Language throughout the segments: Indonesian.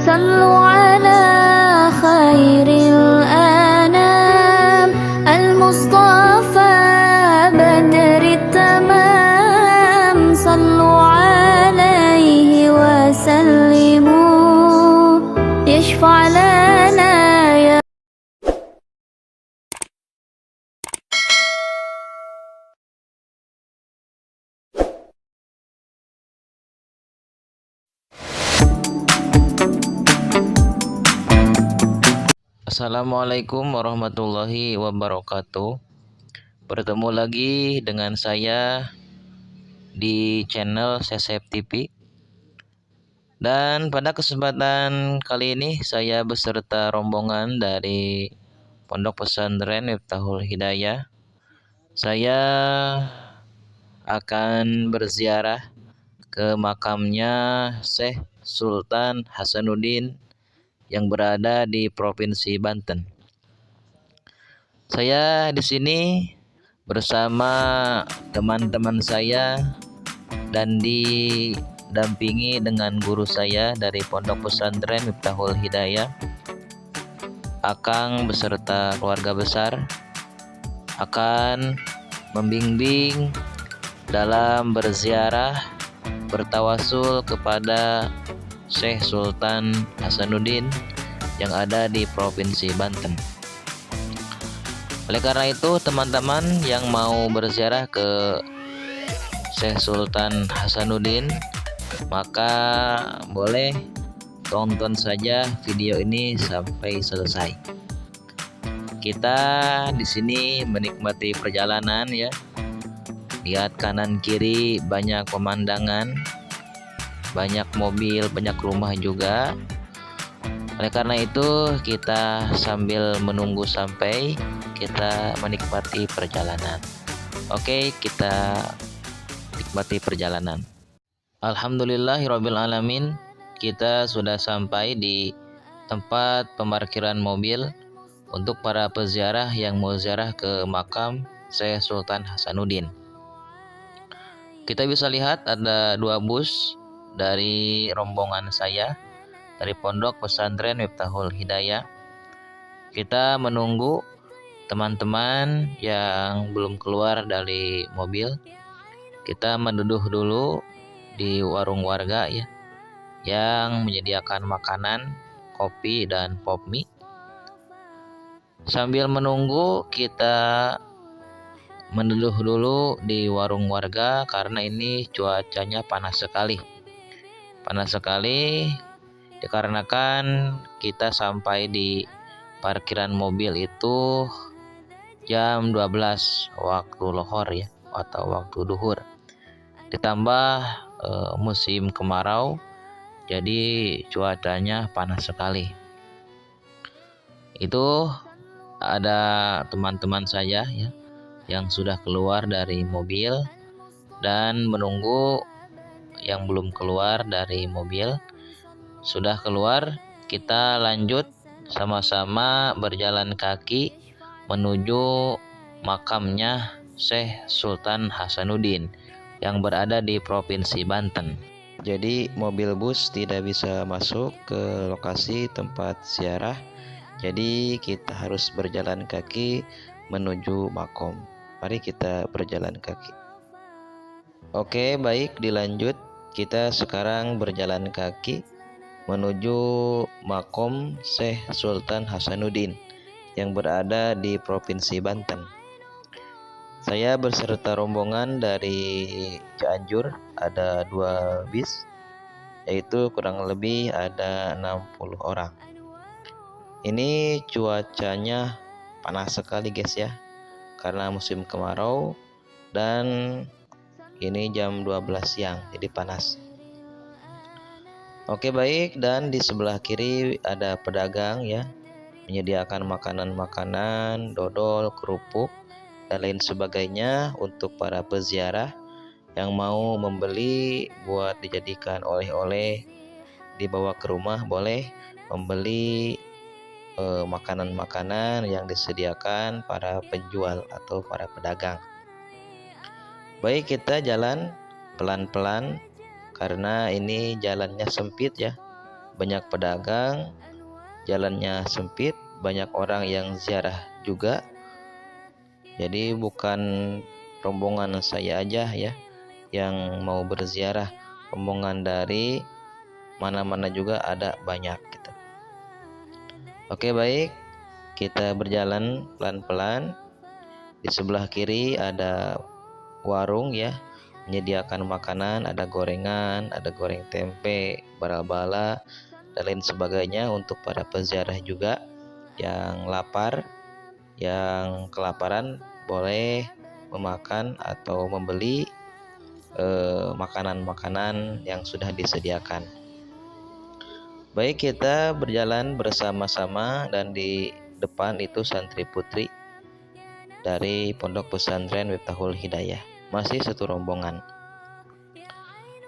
صلوا على خير الأنام المصطفى بدر التمام صلوا عليه وسلموا يشفع لنا يا Assalamualaikum warahmatullahi wabarakatuh. Bertemu lagi dengan saya di channel Sesep TV. Dan pada kesempatan kali ini saya beserta rombongan dari Pondok Pesantren Miftahul Hidayah. Saya akan berziarah ke makamnya Syekh Sultan Hasanuddin yang berada di Provinsi Banten. Saya di sini bersama teman-teman saya dan didampingi dengan guru saya dari Pondok Pesantren Miftahul Hidayah, Akang beserta keluarga besar akan membimbing dalam berziarah bertawasul kepada Syekh Sultan Hasanuddin yang ada di Provinsi Banten. Oleh karena itu, teman-teman yang mau berziarah ke Syekh Sultan Hasanuddin, maka boleh tonton saja video ini sampai selesai. Kita di sini menikmati perjalanan ya. Lihat kanan kiri banyak pemandangan, banyak mobil, banyak rumah juga. Oleh karena itu kita sambil menunggu sampai kita menikmati perjalanan. Oke, kita nikmati perjalanan. Alhamdulillahirabbil alamin, kita sudah sampai di tempat pemarkiran mobil untuk para peziarah yang mau ziarah ke makam Syekh Sultan Hasanuddin. Kita bisa lihat ada 2 bus dari rombongan saya dari Pondok Pesantren Miftahul Hidayah. Kita menunggu teman-teman yang belum keluar dari mobil. Kita menduduh dulu di warung warga ya, yang menyediakan makanan, kopi dan pop mie. Sambil menunggu kita menduduh dulu di warung warga karena ini cuacanya panas sekali. Panas sekali dikarenakan kita sampai di parkiran mobil itu jam 12 waktu lohor ya, atau waktu duhur. Ditambah musim kemarau, jadi cuacanya panas sekali. Itu ada teman-teman saya ya yang sudah keluar dari mobil dan menunggu yang belum keluar dari mobil. Sudah keluar, kita lanjut sama-sama berjalan kaki menuju makamnya Syekh Sultan Hasanuddin yang berada di Provinsi Banten. Jadi mobil bus tidak bisa masuk ke lokasi tempat ziarah. Jadi kita harus berjalan kaki menuju makom. Mari kita berjalan kaki. Oke, baik, dilanjut. Kita sekarang berjalan kaki menuju makom Syekh Sultan Hasanuddin yang berada di Provinsi Banten. Saya beserta rombongan dari Cianjur, ada 2 bis, yaitu kurang lebih ada 60 orang. Ini cuacanya panas sekali guys ya, karena musim kemarau dan ini jam 12 siang, jadi panas. Oke, baik, dan di sebelah kiri ada pedagang ya, menyediakan makanan-makanan, dodol, kerupuk, dan lain sebagainya untuk para peziarah yang mau membeli buat dijadikan oleh-oleh, dibawa ke rumah. Boleh membeli makanan-makanan yang disediakan para penjual atau para pedagang. Baik, kita jalan pelan-pelan karena ini jalannya sempit ya, banyak pedagang, jalannya sempit, banyak orang yang ziarah juga. Jadi bukan rombongan saya aja ya yang mau berziarah, rombongan dari mana-mana juga ada banyak gitu. Oke, baik, kita berjalan pelan-pelan. Di sebelah kiri ada warung ya, menyediakan makanan, ada gorengan, ada goreng tempe, bala-bala, dan lain sebagainya untuk para peziarah juga yang lapar, yang kelaparan boleh memakan atau membeli makanan-makanan yang sudah disediakan. Baik, kita berjalan bersama-sama dan di depan itu santri putri dari Pondok Pesantren Miftahul Hidayah, masih satu rombongan.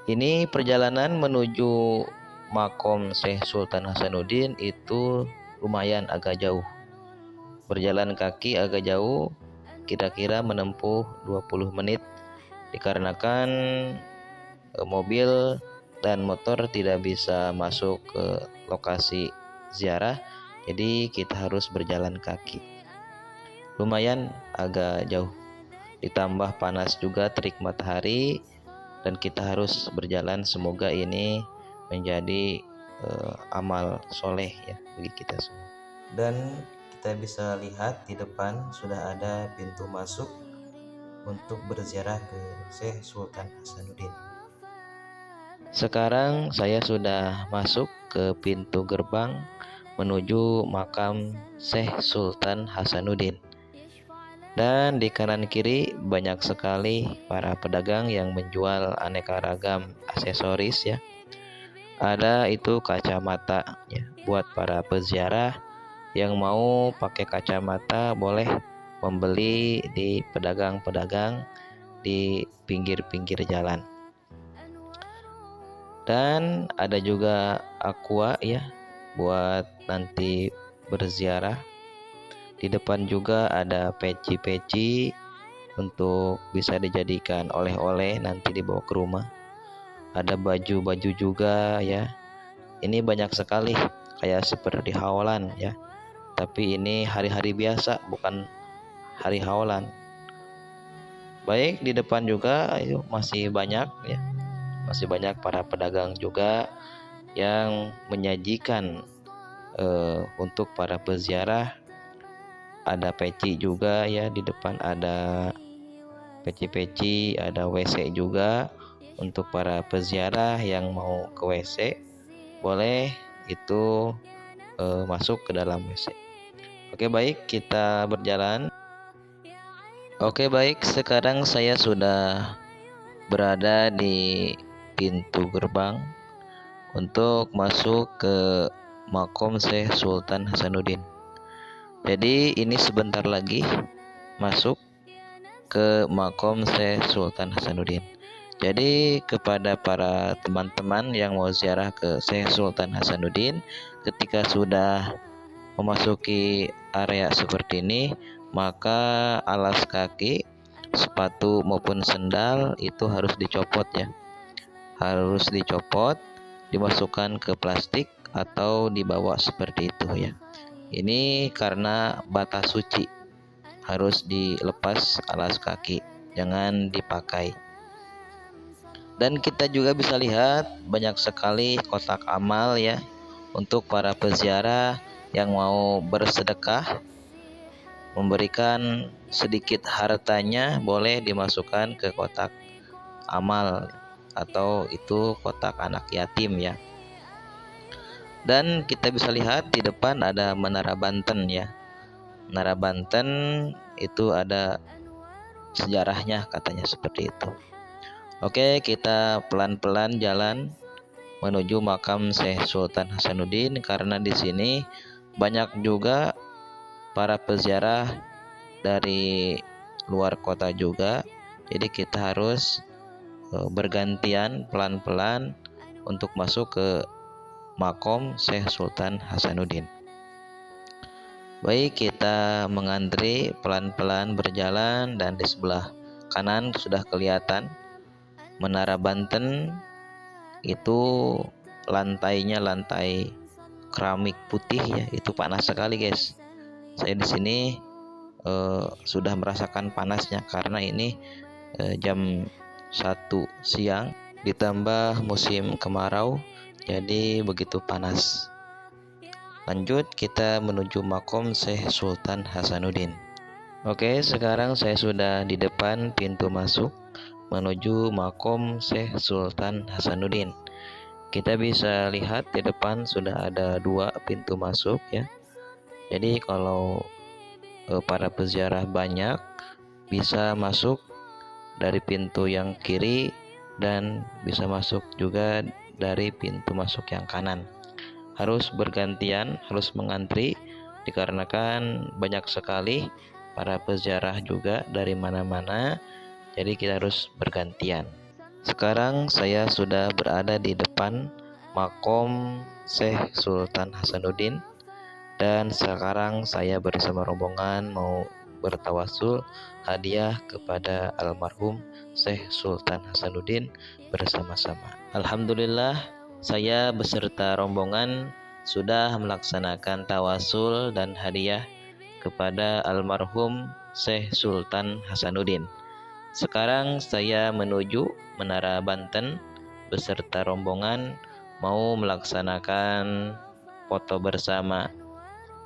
Ini perjalanan menuju Makom Syekh Sultan Hasanuddin itu lumayan agak jauh. Berjalan kaki agak jauh, kira-kira menempuh 20 menit dikarenakan mobil dan motor tidak bisa masuk ke lokasi ziarah, jadi kita harus berjalan kaki. Lumayan agak jauh, ditambah panas juga terik matahari, dan kita harus berjalan. Semoga ini menjadi amal soleh ya bagi kita semua. Dan kita bisa lihat di depan sudah ada pintu masuk untuk berziarah ke Syekh Sultan Hasanuddin. Sekarang saya sudah masuk ke pintu gerbang menuju makam Syekh Sultan Hasanuddin. Dan di kanan kiri banyak sekali para pedagang yang menjual aneka ragam aksesoris ya. Ada itu kacamata ya, buat para peziarah yang mau pakai kacamata boleh membeli di pedagang-pedagang di pinggir-pinggir jalan. Dan ada juga aqua ya buat nanti berziarah. Di depan juga ada peci-peci untuk bisa dijadikan oleh-oleh nanti dibawa ke rumah. Ada baju-baju juga ya. Ini banyak sekali, kayak seperti hawalan ya. Tapi ini hari-hari biasa, bukan hari hawalan. Baik, di depan juga itu masih banyak ya. Masih banyak para pedagang juga yang menyajikan untuk para peziarah. Ada peci juga ya, di depan ada peci-peci, ada WC juga untuk para peziarah yang mau ke WC boleh itu masuk ke dalam WC. Oke, baik, kita berjalan. Oke, baik, sekarang saya sudah berada di pintu gerbang untuk masuk ke Makom Syekh Sultan Hasanuddin. Jadi ini sebentar lagi masuk ke Makom Syekh Sultan Hasanuddin. Jadi kepada para teman-teman yang mau ziarah ke Syekh Sultan Hasanuddin, ketika sudah memasuki area seperti ini, maka alas kaki, sepatu maupun sendal itu harus dicopot ya. Harus dicopot, dimasukkan ke plastik atau dibawa seperti itu ya. Ini karena batas suci, harus dilepas alas kaki, jangan dipakai. Dan kita juga bisa lihat banyak sekali kotak amal ya untuk para peziarah yang mau bersedekah, memberikan sedikit hartanya boleh dimasukkan ke kotak amal atau itu kotak anak yatim ya. Dan kita bisa lihat di depan ada Menara Banten ya. Menara Banten itu ada sejarahnya katanya seperti itu. Oke, kita pelan-pelan jalan menuju makam Syekh Sultan Hasanuddin karena di sini banyak juga para peziarah dari luar kota juga. Jadi kita harus bergantian pelan-pelan untuk masuk ke Makom Syekh Sultan Hasanuddin. Baik, kita mengantri pelan-pelan berjalan dan di sebelah kanan sudah kelihatan Menara Banten itu lantainya lantai keramik putih ya, itu panas sekali guys. Saya di sini sudah merasakan panasnya karena ini jam 1 siang ditambah musim kemarau, jadi begitu panas. Lanjut kita menuju makom Syekh Sultan Hasanuddin. Oke, sekarang saya sudah di depan pintu masuk menuju makom Syekh Sultan Hasanuddin. Kita bisa lihat di depan sudah ada 2 pintu masuk ya. Jadi kalau para peziarah banyak bisa masuk dari pintu yang kiri dan bisa masuk juga dari pintu masuk yang kanan. Harus bergantian, harus mengantri dikarenakan banyak sekali para peziarah juga dari mana-mana. Jadi kita harus bergantian. Sekarang saya sudah berada di depan makom Syekh Sultan Hasanuddin dan sekarang saya bersama rombongan mau bertawasul hadiah kepada almarhum Syekh Sultan Hasanuddin bersama-sama. Alhamdulillah, saya beserta rombongan sudah melaksanakan tawasul dan hadiah kepada almarhum Syekh Sultan Hasanuddin. Sekarang saya menuju Menara Banten beserta rombongan mau melaksanakan foto bersama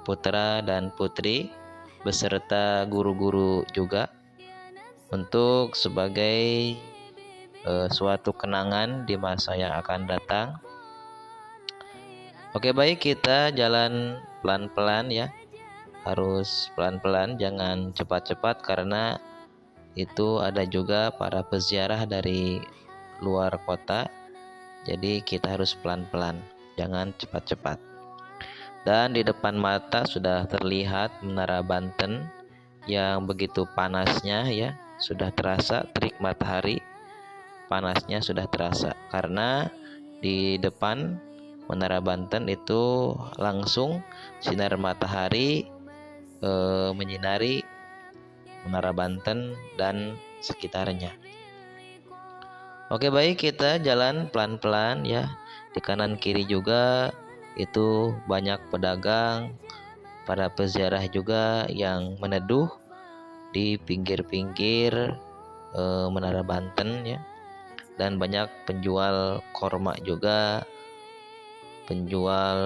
putra dan putri beserta guru-guru juga untuk sebagai suatu kenangan di masa yang akan datang. Oke, baik, kita jalan pelan-pelan ya. Harus pelan-pelan, jangan cepat-cepat karena itu ada juga para peziarah dari luar kota. Jadi kita harus pelan-pelan, jangan cepat-cepat. Dan di depan mata sudah terlihat Menara Banten yang begitu panasnya ya, sudah terasa terik matahari. Panasnya sudah terasa karena di depan Menara Banten itu langsung sinar matahari menyinari Menara Banten dan sekitarnya. Oke, baik, kita jalan pelan-pelan ya. Di kanan kiri juga itu banyak pedagang, para peziarah juga yang meneduh di pinggir-pinggir Menara Banten ya. Dan banyak penjual korma juga, penjual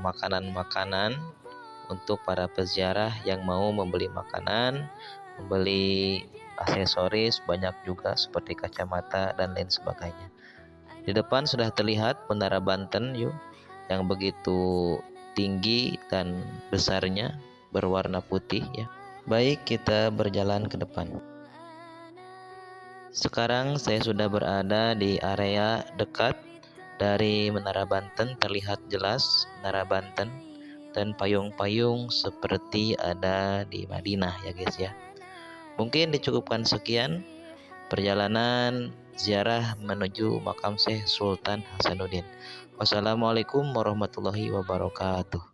makanan-makanan untuk para peziarah yang mau membeli makanan, membeli aksesoris, banyak juga seperti kacamata dan lain sebagainya. Di depan sudah terlihat Menara Banten yuk, yang begitu tinggi dan besarnya berwarna putih ya. Baik, kita berjalan ke depan. Sekarang saya sudah berada di area dekat dari Menara Banten, terlihat jelas Menara Banten dan payung-payung seperti ada di Madinah ya guys ya. Mungkin dicukupkan sekian perjalanan ziarah menuju makam Syekh Sultan Hasanuddin. Wassalamualaikum warahmatullahi wabarakatuh.